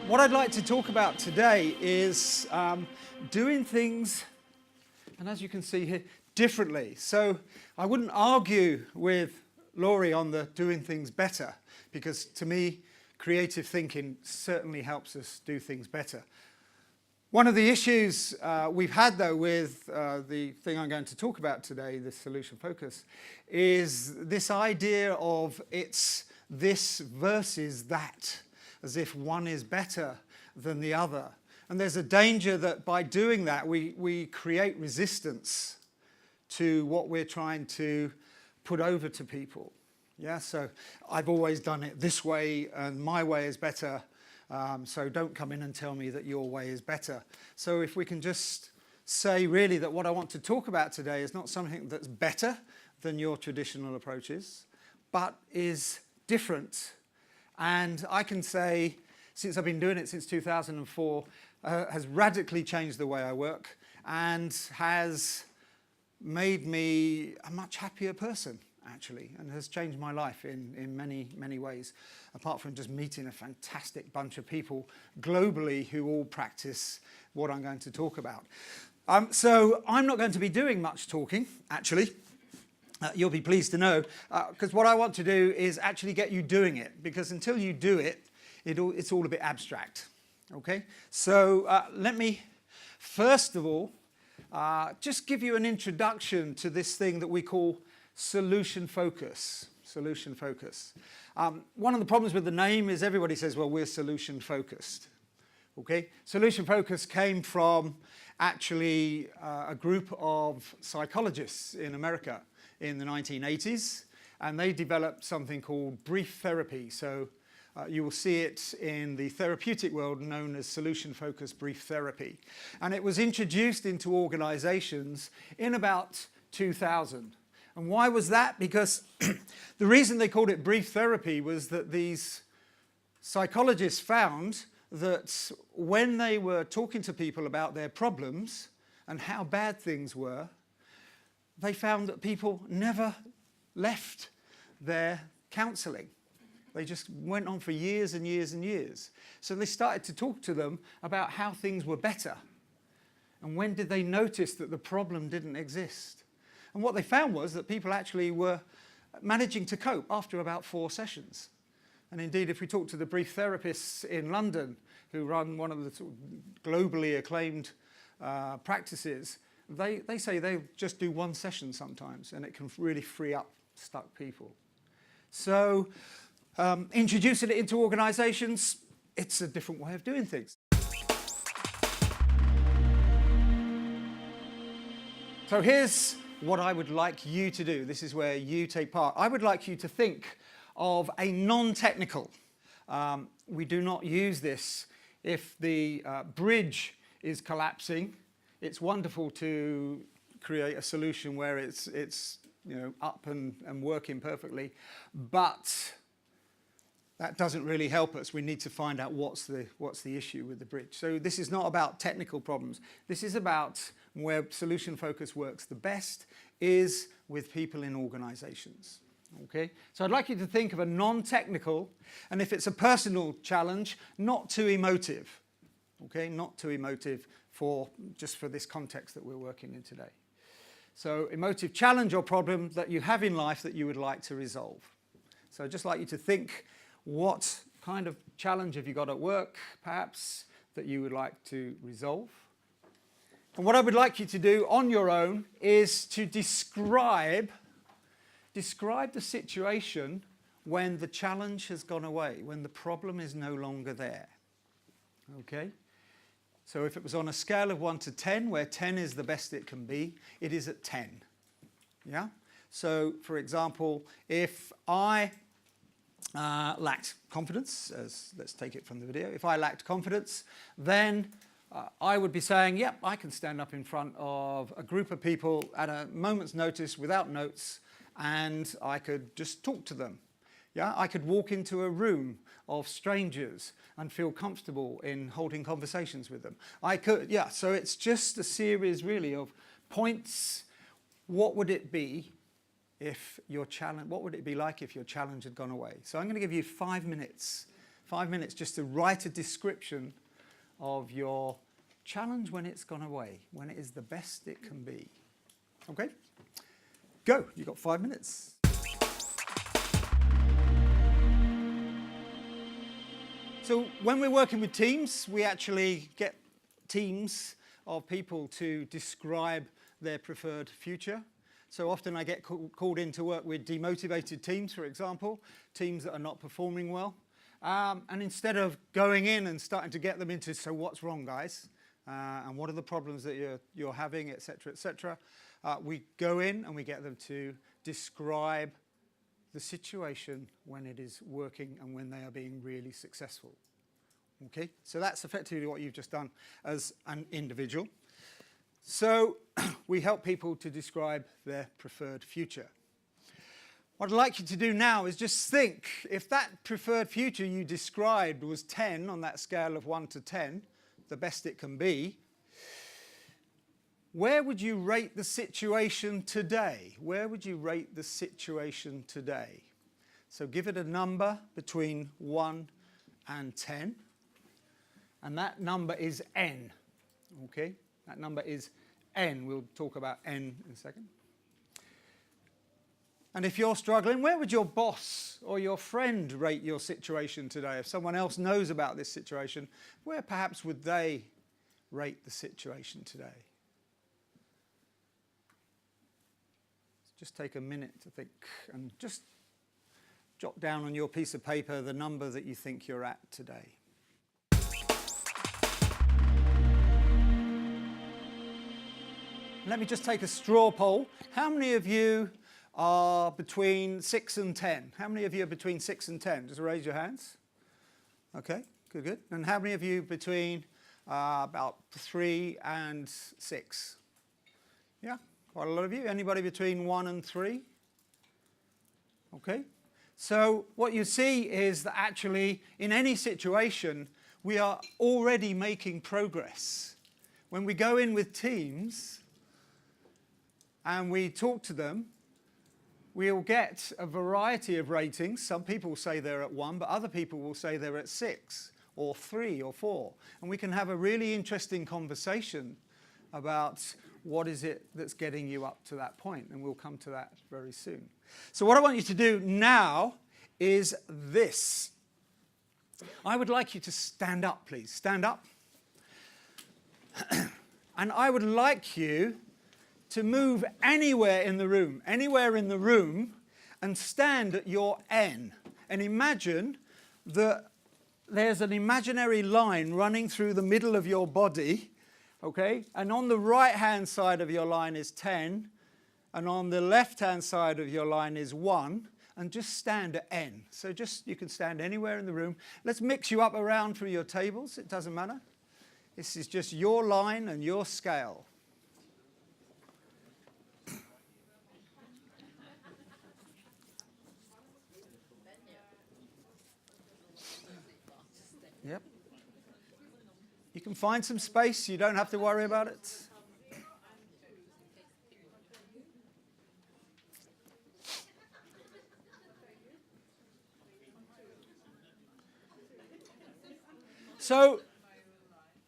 What I'd like to talk about today is doing things, and as you can see here, differently. So I wouldn't argue with Laurie on the doing things better, because to me, creative thinking certainly helps us do things better. One of the issues we've had, though, with the thing I'm going to talk about today, the solution focus, is this idea of it's this versus that, as if one is better than the other. And there's a danger that by doing that, we create resistance to what we're trying to put over to people. Yeah, so I've always done it this way, and my way is better. So don't come in and tell me that your way is better. So if we can just say really that what I want to talk about today is not something that's better than your traditional approaches, but is different. And I can say, since I've been doing it since 2004, has radically changed the way I work and has made me a much happier person, actually, and has changed my life in many, many ways, apart from just meeting a fantastic bunch of people globally who all practice what I'm going to talk about. So I'm not going to be doing much talking, actually. You'll be pleased to know, because what I want to do is actually get you doing it, because until you do it, it's all a bit abstract. Okay? So let me, first of all, just give you an introduction to this thing that we call solution focus. Solution focus. One of the problems with the name is everybody says, well, we're solution focused. Okay? Solution focus came from actually a group of psychologists in America in the 1980s, and they developed something called brief therapy. So you will see it in the therapeutic world known as solution-focused brief therapy. And it was introduced into organizations in about 2000. And why was that? Because the reason they called it brief therapy was that these psychologists found that when they were talking to people about their problems and how bad things were, they found that people never left their counselling. They just went on for years and years and years. So they started to talk to them about how things were better. And when did they notice that the problem didn't exist? And what they found was that people actually were managing to cope after about 4 sessions. And indeed, if we talk to the brief therapists in London, who run one of the sort of globally acclaimed practices, they say they just do 1 session sometimes, and it can really free up stuck people. So introducing it into organizations, it's a different way of doing things. So here's what I would like you to do. This is where you take part. I would like you to think of a non-technical. We do not use this if the bridge is collapsing. It's wonderful to create a solution where it's up and working perfectly, but that doesn't really help us. We need to find out what's the issue with the bridge. So this is not about technical problems. This is about where solution focus works the best is with people in organizations. Okay? So I'd like you to think of a non-technical, and if it's a personal challenge, not too emotive. Okay? Not too emotive just for this context that we're working in today. So emotive challenge or problem that you have in life that you would like to resolve. So I'd just like you to think, what kind of challenge have you got at work, perhaps, that you would like to resolve? And what I would like you to do on your own is to describe the situation when the challenge has gone away, when the problem is no longer there. Okay? So if it was on a scale of 1 to 10, where 10 is the best it can be, it is at 10. Yeah? So, for example, if I lacked confidence, let's take it from the video, if I lacked confidence, then I would be saying, yep, I can stand up in front of a group of people at a moment's notice without notes, and I could just talk to them. Yeah, I could walk into a room of strangers and feel comfortable in holding conversations with them. So it's just a series really of points. What would it be if your challenge, what would it be like if your challenge had gone away? So I'm going to give you 5 minutes 5 minutes just to write a description of your challenge when it's gone away, when it is the best it can be. Okay? Go. You've got 5 minutes. So when we're working with teams, we actually get teams of people to describe their preferred future. So often I get called in to work with demotivated teams, for example, teams that are not performing well. And instead of going in and starting to get them into, so what's wrong, guys? And what are the problems that you're having, et cetera, we go in and we get them to describe the situation when it is working and when they are being really successful. Okay, so that's effectively what you've just done as an individual. So we help people to describe their preferred future. What I'd like you to do now is just think, if that preferred future you described was 10 on that scale of 1 to 10, the best it can be, where would you rate the situation today? Where would you rate the situation today? So give it a number between 1 and 10. And that number is n. Okay? That number is n. We'll talk about n in a second. And if you're struggling, where would your boss or your friend rate your situation today? If someone else knows about this situation, where perhaps would they rate the situation today? Just take a minute to think and just jot down on your piece of paper the number that you think you're at today. Let me just take a straw poll. How many of you are between 6 and 10? How many of you are between 6 and 10? Just raise your hands. Okay, good. And how many of you between about 3 and 6? Yeah, quite a lot of you. Anybody between 1 and 3? Okay. So what you see is that actually in any situation we are already making progress. When we go in with teams and we talk to them, we'll get a variety of ratings. Some people say they're at 1, but other people will say they're at 6 or 3 or 4. And we can have a really interesting conversation about what is it that's getting you up to that point. And we'll come to that very soon. So what I want you to do now is this. I would like you to stand up, please. Stand up. And I would like you to move anywhere in the room, and stand at your N. And imagine that there's an imaginary line running through the middle of your body, okay? And on the right-hand side of your line is 10, and on the left-hand side of your line is 1, and just stand at N. So you can stand anywhere in the room. Let's mix you up around from your tables, it doesn't matter. This is just your line and your scale. Yep. You can find some space, you don't have to worry about it. So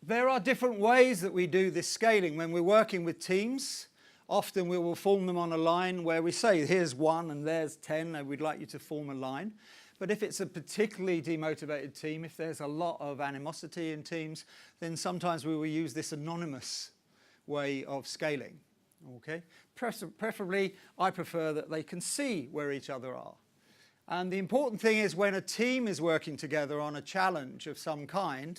there are different ways that we do this scaling. When we're working with teams, often we will form them on a line where we say, here's 1 and there's 10, and we'd like you to form a line. But if it's a particularly demotivated team, if there's a lot of animosity in teams, then sometimes we will use this anonymous way of scaling. Okay? Preferably, I prefer that they can see where each other are. And the important thing is when a team is working together on a challenge of some kind,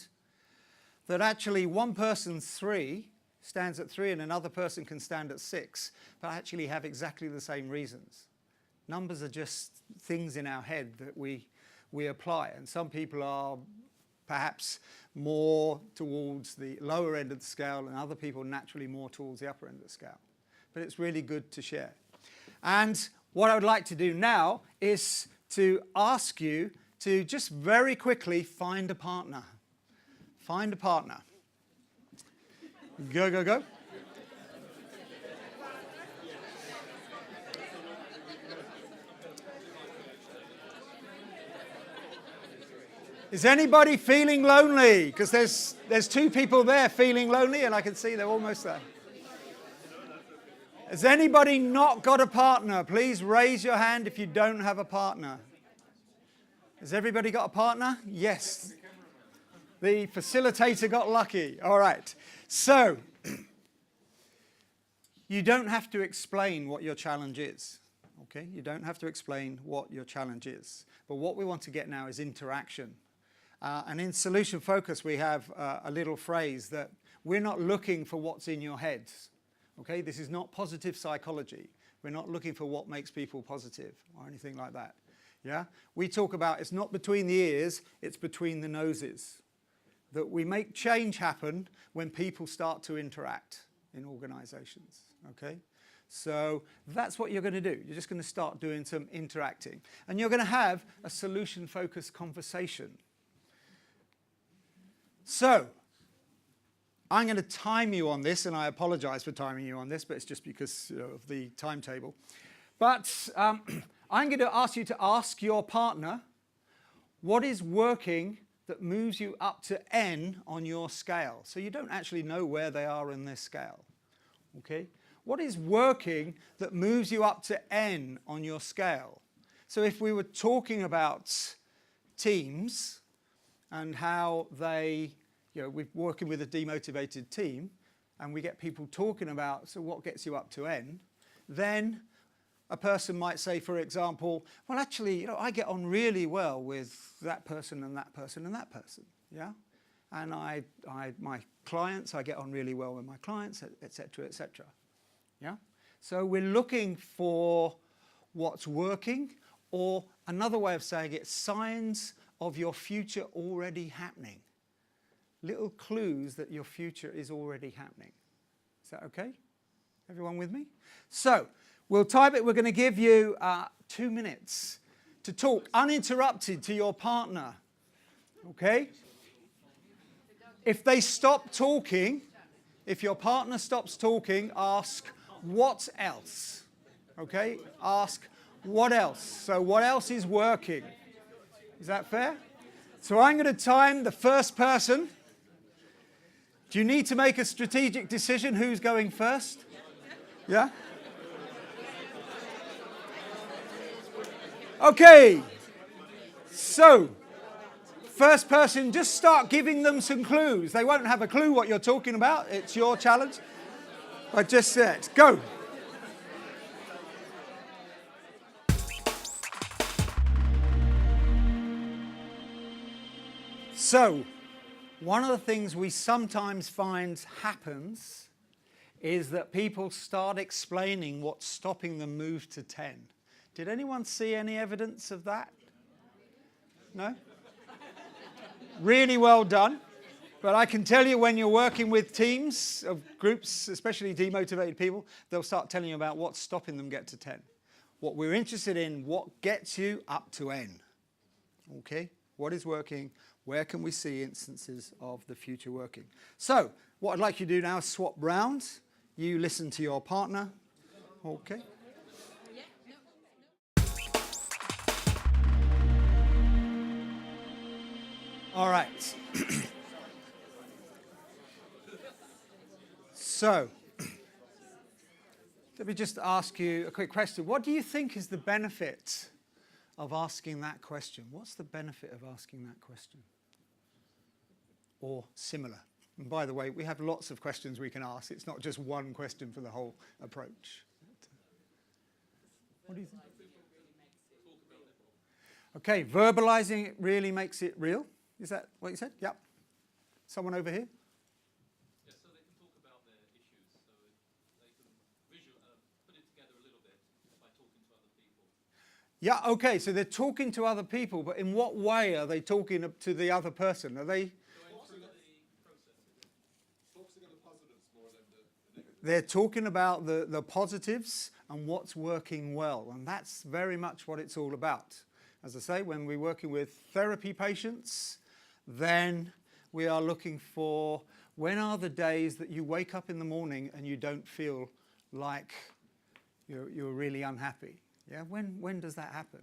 that actually one person's 3 stands at 3 and another person can stand at 6, but actually have exactly the same reasons. Numbers are just things in our head that we apply, and some people are perhaps more towards the lower end of the scale and other people naturally more towards the upper end of the scale. But it's really good to share. And what I would like to do now is to ask you to just very quickly find a partner. Find a partner. Go, go, go. Is anybody feeling lonely? Because there's two people there feeling lonely, and I can see they're almost there. Has anybody not got a partner? Please raise your hand if you don't have a partner. Has everybody got a partner? Yes. The facilitator got lucky. All right. So, you don't have to explain what your challenge is. Okay? You don't have to explain what your challenge is. But what we want to get now is interaction. And in Solution Focus, we have a little phrase that we're not looking for what's in your heads. Okay? This is not positive psychology. We're not looking for what makes people positive or anything like that. Yeah? We talk about it's not between the ears, it's between the noses. That we make change happen when people start to interact in organizations. Okay? So that's what you're going to do. You're just going to start doing some interacting. And you're going to have a solution-focused conversation. So, I'm going to time you on this, and I apologize for timing you on this, but it's just because of the timetable. But I'm going to ask you to ask your partner, what is working that moves you up to N on your scale? So you don't actually know where they are in this scale. Okay? What is working that moves you up to N on your scale? So if we were talking about teams, and how they, we're working with a demotivated team, and we get people talking about, so what gets you up to N, then a person might say, for example, well, actually, I get on really well with that person and that person and that person, yeah? And my clients, I get on really well with my clients, et cetera, yeah? So we're looking for what's working, or another way of saying it, signs of your future already happening. Little clues that your future is already happening. Is that okay? Everyone with me? So, we'll type it. We're going to give you 2 minutes to talk uninterrupted to your partner. Okay? If they stop talking, if your partner stops talking, ask, what else? Okay? Ask, what else? So, what else is working? Is that fair? So I'm going to time the first person. Do you need to make a strategic decision who's going first? Yeah? Okay. So, first person, just start giving them some clues. They won't have a clue what you're talking about. It's your challenge. I just said, go. So, one of the things we sometimes find happens is that people start explaining what's stopping them move to 10. Did anyone see any evidence of that? No? Really well done. But I can tell you when you're working with teams of groups, especially demotivated people, they'll start telling you about what's stopping them get to 10. What we're interested in, what gets you up to N. Okay? What is working? Where can we see instances of the future working? So, what I'd like you to do now is swap rounds. You listen to your partner. Okay. All right. So, let me just ask you a quick question. What do you think is the benefit of asking that question? What's the benefit of asking that question? Or similar? And by the way, we have lots of questions we can ask. It's not just one question for the whole approach. What do you think? Okay, verbalizing it really makes it real. Is that what you said? Yep. Someone over here? Yes, so they can talk about their issues. So they can put it together a little bit by talking to other people. Yeah, okay, so they're talking to other people, but in what way are they talking to the other person? Are they... They're talking about the positives and what's working well, and that's very much what it's all about. As I say, when we're working with therapy patients, then we are looking for when are the days that you wake up in the morning and you don't feel like you're really unhappy. Yeah, when does that happen?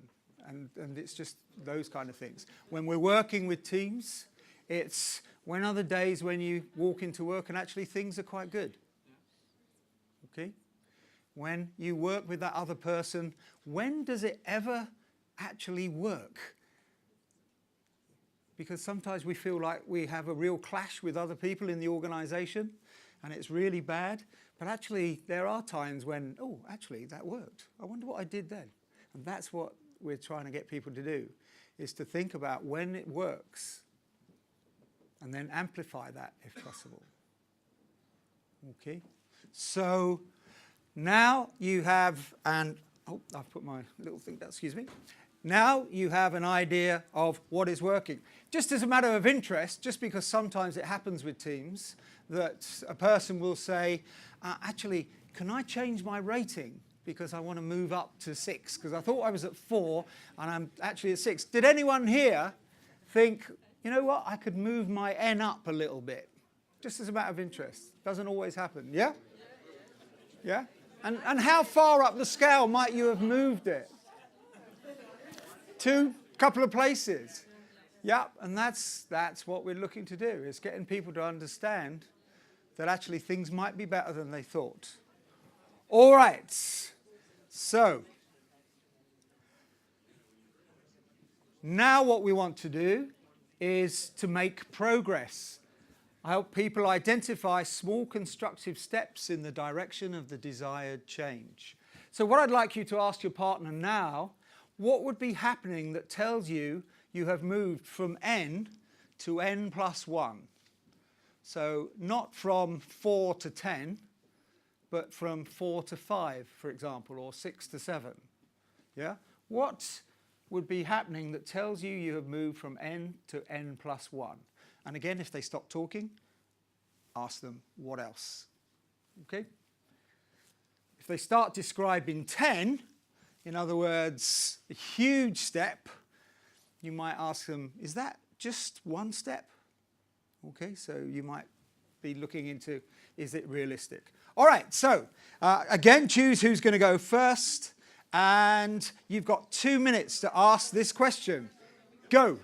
and it's just those kind of things. When we're working with teams, it's when are the days when you walk into work and actually things are quite good. Okay? When you work with that other person, when does it ever actually work? Because sometimes we feel like we have a real clash with other people in the organization and it's really bad. But actually, there are times when, oh, actually, that worked. I wonder what I did then. And that's what we're trying to get people to do, is to think about when it works and then amplify that if possible. Okay? So now you have, and, oh, I've put my little thing down, excuse me. Now you have an idea of what is working. Just as a matter of interest, just because sometimes it happens with teams, that a person will say, actually, can I change my rating because I want to move up to 6, because I thought I was at 4 and I'm actually at 6. Did anyone here think, you know what, I could move my N up a little bit? Just as a matter of interest. Doesn't always happen, yeah? Yeah? And how far up the scale might you have moved it? 2 couple of places. Yeah, and that's what we're looking to do, is getting people to understand that actually things might be better than they thought. All right, so now what we want to do is to make progress. I help people identify small constructive steps in the direction of the desired change. So what I'd like you to ask your partner now, what would be happening that tells you you have moved from N to N plus 1? So not from 4 to 10, but from 4 to 5, for example, or 6 to 7. Yeah? What would be happening that tells you you have moved from N to N plus 1? And again, if they stop talking, ask them what else. Okay? If they start describing 10, in other words, a huge step, you might ask them, is that just one step? Okay, so you might be looking into, is it realistic? All right, so again, choose who's going to go first. And you've got 2 minutes to ask this question. Go.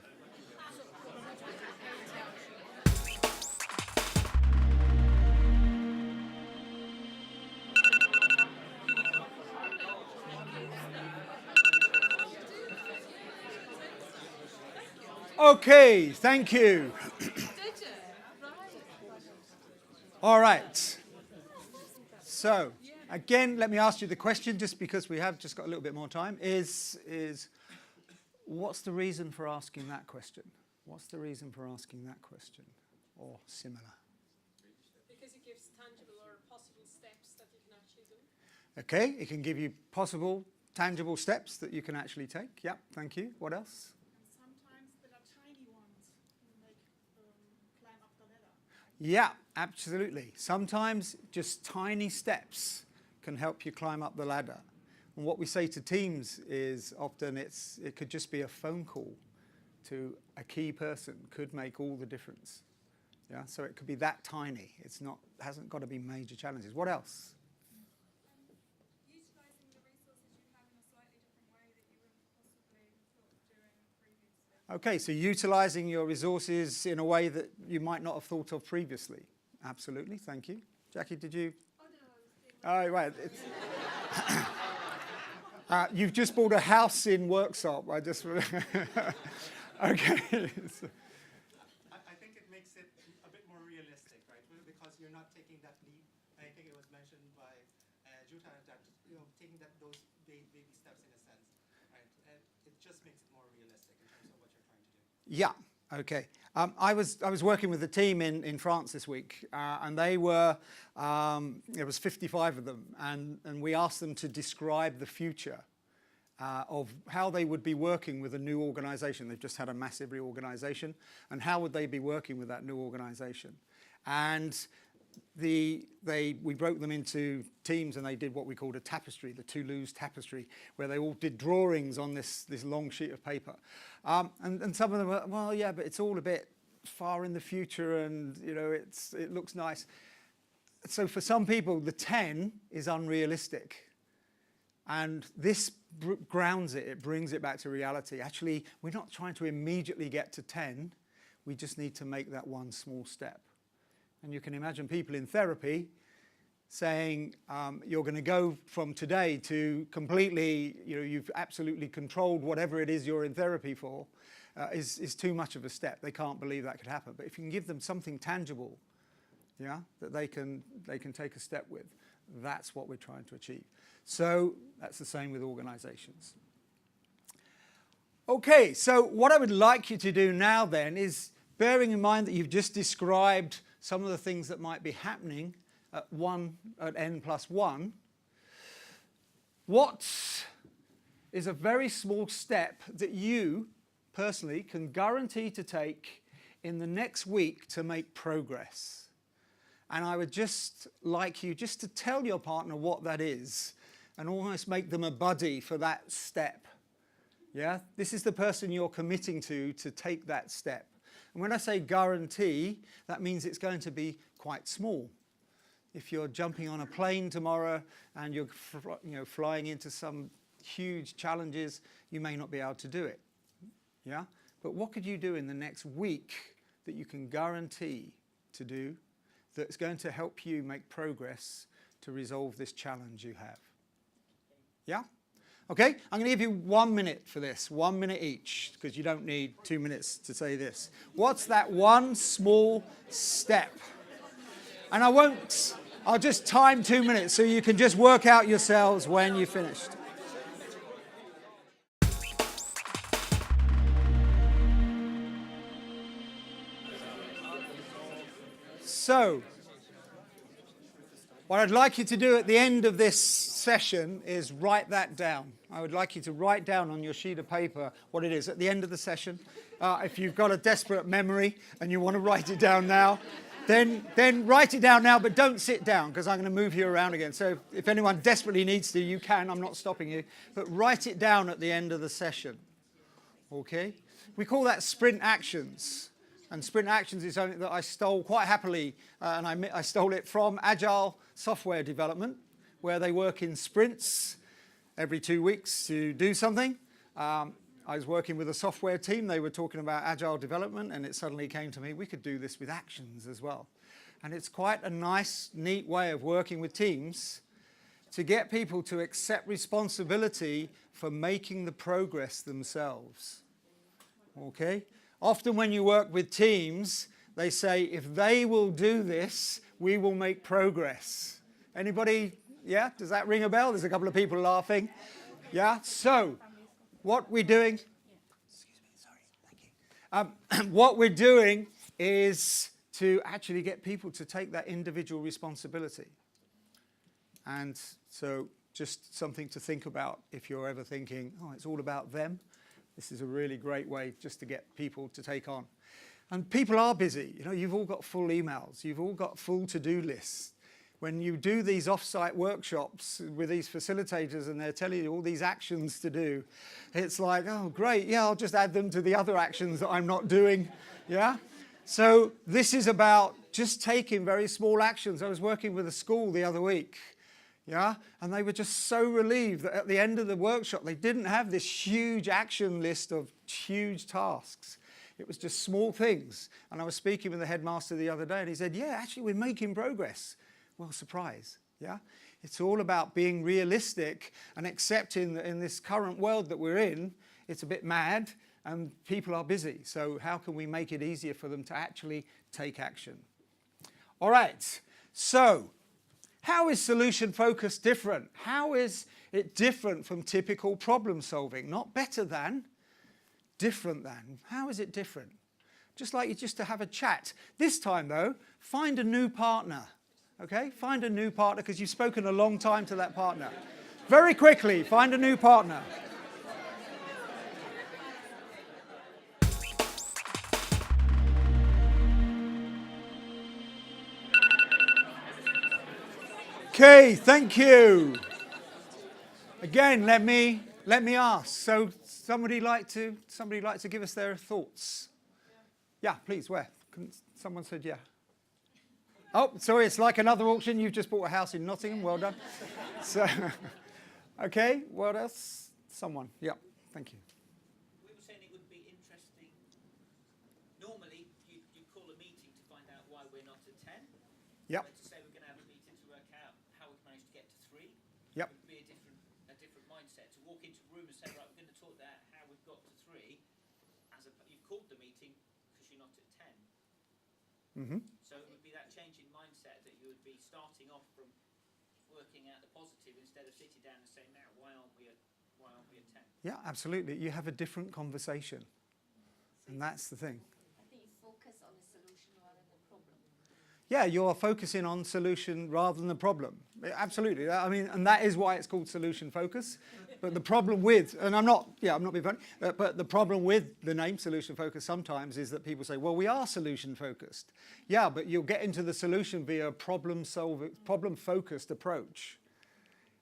Okay, thank you. All right. So, again, let me ask you the question, just because we have just got a little bit more time, is what's the reason for asking that question? What's the reason for asking that question, or similar? Because it gives tangible or possible steps that you can actually do. Okay, it can give you possible, tangible steps that you can actually take. Yeah, thank you. What else? Yeah, absolutely. Sometimes just tiny steps can help you climb up the ladder. And what we say to teams is often it could just be a phone call to a key person could make all the difference. Yeah, so it could be that tiny. Hasn't got to be major challenges. What else? Utilising the resources you have in a slightly different way that you wouldn't possibly have thought of doing previously. Okay, so utilising your resources in a way that you might not have thought of previously. Absolutely, thank you. Jackie, did you? Oh, right. You've just bought a house in Worksop. I just... okay. I think it makes it a bit more realistic, right? Because you're not taking that leap. I think it was mentioned by Jutta that taking those baby steps in a sense, right? And it just makes it more realistic in terms of what you're trying to do. Yeah. Okay. I was working with a team in France this week, and they were there was 55 of them, and we asked them to describe the future of how they would be working with a new organisation. They've just had a massive reorganisation, and how would they be working with that new organisation? And we broke them into teams, and they did what we called a tapestry, the Toulouse tapestry, where they all did drawings on this long sheet of paper. And some of them were, well, yeah, but it's all a bit far in the future, and it looks nice. So for some people, the 10 is unrealistic. And this grounds it, it brings it back to reality. Actually, we're not trying to immediately get to 10. We just need to make that one small step. And you can imagine people in therapy saying, you're going to go from today to completely, you've absolutely controlled whatever it is you're in therapy for, is too much of a step. They can't believe that could happen. But if you can give them something tangible, yeah, that they can take a step with, that's what we're trying to achieve. So that's the same with organizations. Okay, so what I would like you to do now then is, bearing in mind that you've just described some of the things that might be happening at n+1, what is a very small step that you personally can guarantee to take in the next week to make progress? And I would just like you just to tell your partner what that is and almost make them a buddy for that step. Yeah, this is the person you're committing to take that step. And when I say guarantee, that means it's going to be quite small. If you're jumping on a plane tomorrow and you're flying into some huge challenges, you may not be able to do it. Yeah? But what could you do in the next week that you can guarantee to do that's going to help you make progress to resolve this challenge you have? Yeah? Okay, I'm going to give you 1 minute for this, 1 minute each, because you don't need 2 minutes to say this. What's that one small step? And I'll just time 2 minutes so you can just work out yourselves when you're finished. So, what I'd like you to do at the end of this session is write that down. I would like you to write down on your sheet of paper what it is at the end of the session. If you've got a desperate memory and you want to write it down now, then write it down now, but don't sit down because I'm going to move you around again. So if anyone desperately needs to, you can. I'm not stopping you. But write it down at the end of the session. Okay? We call that sprint actions. And sprint actions is something that I stole quite happily, and I stole it from Agile software development, where they work in sprints every 2 weeks to do something. I was working with a software team. They were talking about Agile development, and it suddenly came to me, we could do this with actions as well. And it's quite a nice, neat way of working with teams to get people to accept responsibility for making the progress themselves. Okay? Often when you work with teams, they say, if they will do this, we will make progress. Anybody, yeah? Does that ring a bell? There's a couple of people laughing. Yeah? So, what we're doing... Excuse me, sorry, thank you. What we're doing is to actually get people to take that individual responsibility. And so, just something to think about if you're ever thinking, oh, it's all about them. This is a really great way just to get people to take on. And people are busy. You've all got full emails. You've all got full to-do lists. When you do these off-site workshops with these facilitators and they're telling you all these actions to do, it's like, oh, great, yeah, I'll just add them to the other actions that I'm not doing, yeah? So this is about just taking very small actions. I was working with a school the other week, yeah, and they were just so relieved that at the end of the workshop, they didn't have this huge action list of huge tasks. It was just small things. And I was speaking with the headmaster the other day, and he said, yeah, actually, we're making progress. Well, surprise, yeah? It's all about being realistic and accepting that in this current world that we're in, it's a bit mad and people are busy. So how can we make it easier for them to actually take action? All right, so how is solution focus different? How is it different from typical problem solving? Not better than, different than. How is it different? Just like you just to have a chat. This time though, find a new partner. Okay, find a new partner because you've spoken a long time to that partner. Very quickly, find a new partner. Okay, thank you. Again, let me ask. So, somebody like to give us their thoughts? Yeah, please. Where? Someone said yeah. Oh, sorry, it's like another auction. You've just bought a house in Nottingham. Well done. So, okay, what else? someone. Yeah, thank you. We were saying it would be interesting. Normally, you call a meeting to find out why we're not at 10. Yep. But to say we're going to have a meeting to work out how we've managed to get to 3. Yep. Would be a different mindset. To walk into a room and say, right, we're going to talk about how we've got to 3. You've called the meeting because you're not at 10. Mm-hmm. So it would be that change in mindset that you would be starting off from working out the positive instead of sitting down and saying, now, why aren't we at 10? Yeah, absolutely. You have a different conversation. And that's the thing. I think you focus on the solution rather than the problem. Yeah, you're focusing on solution rather than the problem. Absolutely. I mean, and that is why it's called solution focus. But the problem with, and I'm not being funny, but the problem with the name solution focus sometimes is that people say, well, we are solution focused. Yeah, but you'll get into the solution via a problem focused approach.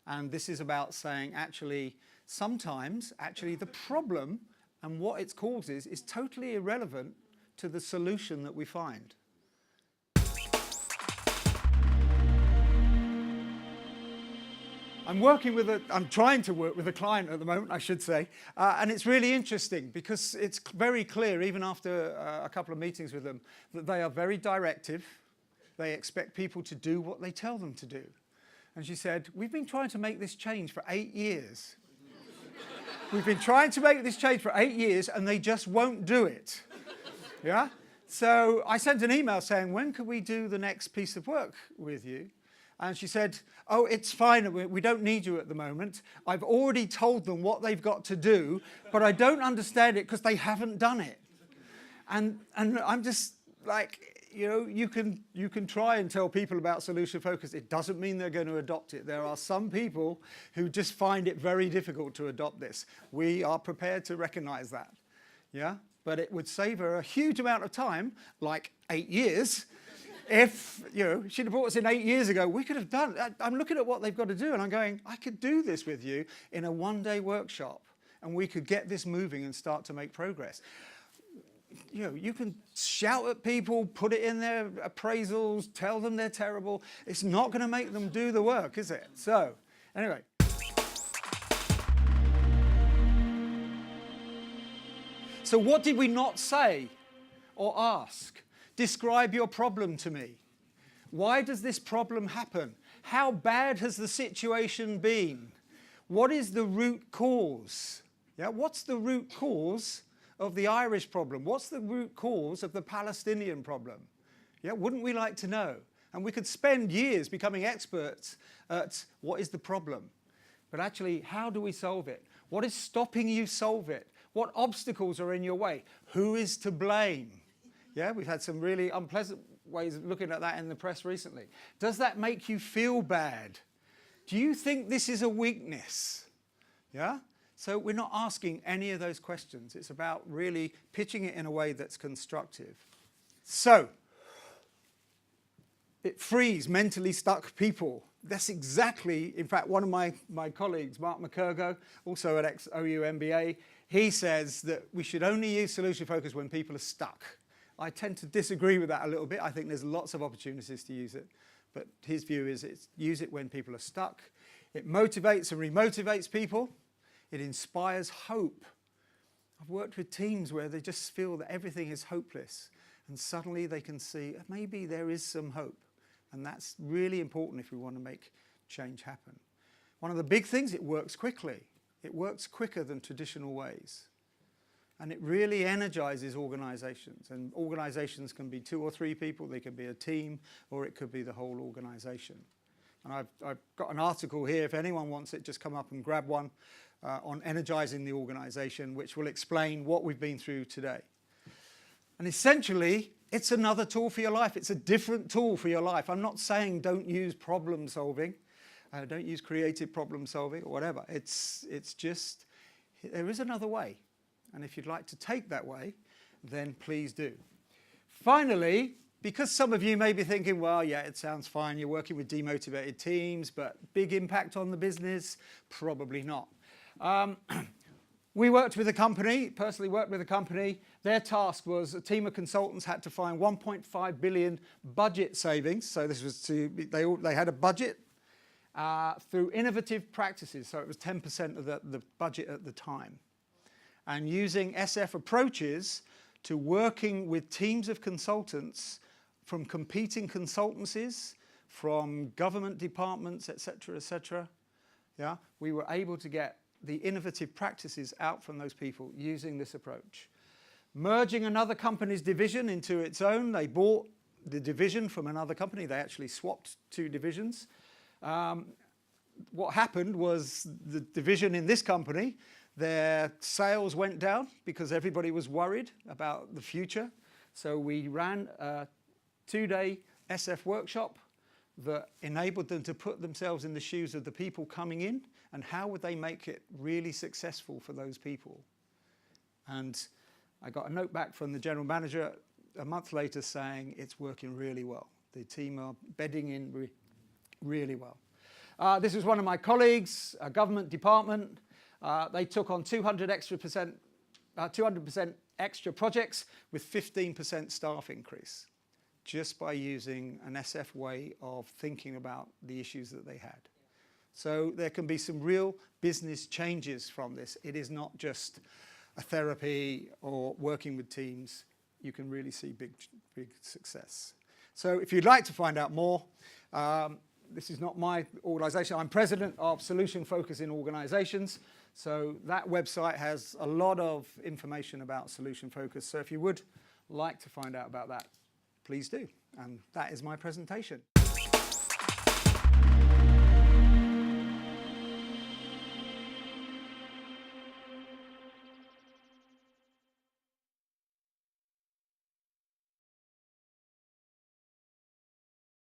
And this is about saying, actually, sometimes, the problem and what it causes is totally irrelevant to the solution that we find. I'm trying to work with a client at the moment, I should say, and it's really interesting because it's very clear, even after a couple of meetings with them, that they are very directive. They expect people to do what they tell them to do. And she said, we've been trying to make this change for 8 years. We've been trying to make this change for 8 years and they just won't do it. Yeah? So I sent an email saying, when could we do the next piece of work with you? And she said, oh, it's fine, we don't need you at the moment. I've already told them what they've got to do, but I don't understand it because they haven't done it. And I'm just like, you know, you can try and tell people about solution focus. It doesn't mean they're going to adopt it. There are some people who just find it very difficult to adopt this. We are prepared to recognize that. Yeah? But it would save her a huge amount of time, like 8 years. If, you know, she'd have brought us in 8 years ago, we could have done it. I'm looking at what they've got to do and I'm going, I could do this with you in a one-day workshop and we could get this moving and start to make progress. You know, you can shout at people, put it in their appraisals, tell them they're terrible. It's not going to make them do the work, is it? So, anyway. So what did we not say or ask? Describe your problem to me. Why does this problem happen? How bad has the situation been? What is the root cause? Yeah, what's the root cause of the Irish problem? What's the root cause of the Palestinian problem? Yeah, wouldn't we like to know? And we could spend years becoming experts at what is the problem. But actually, how do we solve it? What is stopping you solve it? What obstacles are in your way? Who is to blame? Yeah, we've had some really unpleasant ways of looking at that in the press recently. Does that make you feel bad? Do you think this is a weakness? Yeah? So we're not asking any of those questions. It's about really pitching it in a way that's constructive. So, it frees mentally stuck people. That's exactly, in fact, one of my colleagues, Mark McCurgo, also at OU MBA, he says that we should only use solution focus when people are stuck. I tend to disagree with that a little bit. I think there's lots of opportunities to use it. But his view is use it when people are stuck. It motivates and remotivates people. It inspires hope. I've worked with teams where they just feel that everything is hopeless. And suddenly they can see maybe there is some hope. And that's really important if we want to make change happen. One of the big things, it works quickly. It works quicker than traditional ways. And it really energizes organizations. And organizations can be 2 or 3 people, they can be a team, or it could be the whole organization. And I've got an article here, if anyone wants it, just come up and grab one on energizing the organization, which will explain what we've been through today. And essentially, it's another tool for your life. It's a different tool for your life. I'm not saying don't use problem solving, don't use creative problem solving or whatever. It's just, there is another way. And if you'd like to take that way, then please do. Finally, because some of you may be thinking, well, yeah, it sounds fine. You're working with demotivated teams, but big impact on the business? Probably not. We worked with a company, personally worked with a company. Their task was a team of consultants had to find 1.5 billion budget savings. So this was they had a budget through innovative practices. So it was 10% of the budget at the time. And using SF approaches to working with teams of consultants from competing consultancies, from government departments, etc., yeah, we were able to get the innovative practices out from those people using this approach. Merging another company's division into its own, they bought the division from another company. They actually swapped 2 divisions. What happened was the division in this company, their sales went down because everybody was worried about the future. So we ran a 2-day SF workshop that enabled them to put themselves in the shoes of the people coming in and how would they make it really successful for those people. And I got a note back from the general manager a month later saying it's working really well. The team are bedding in really well. This was one of my colleagues, a government department. They took on 200% extra projects with 15% staff increase, just by using an SF way of thinking about the issues that they had. So there can be some real business changes from this. It is not just a therapy or working with teams. You can really see big success. So if you'd like to find out more, this is not my organisation. I'm president of Solution Focus in Organisations. So that website has a lot of information about Solution Focus. So if you would like to find out about that, please do. And that is my presentation.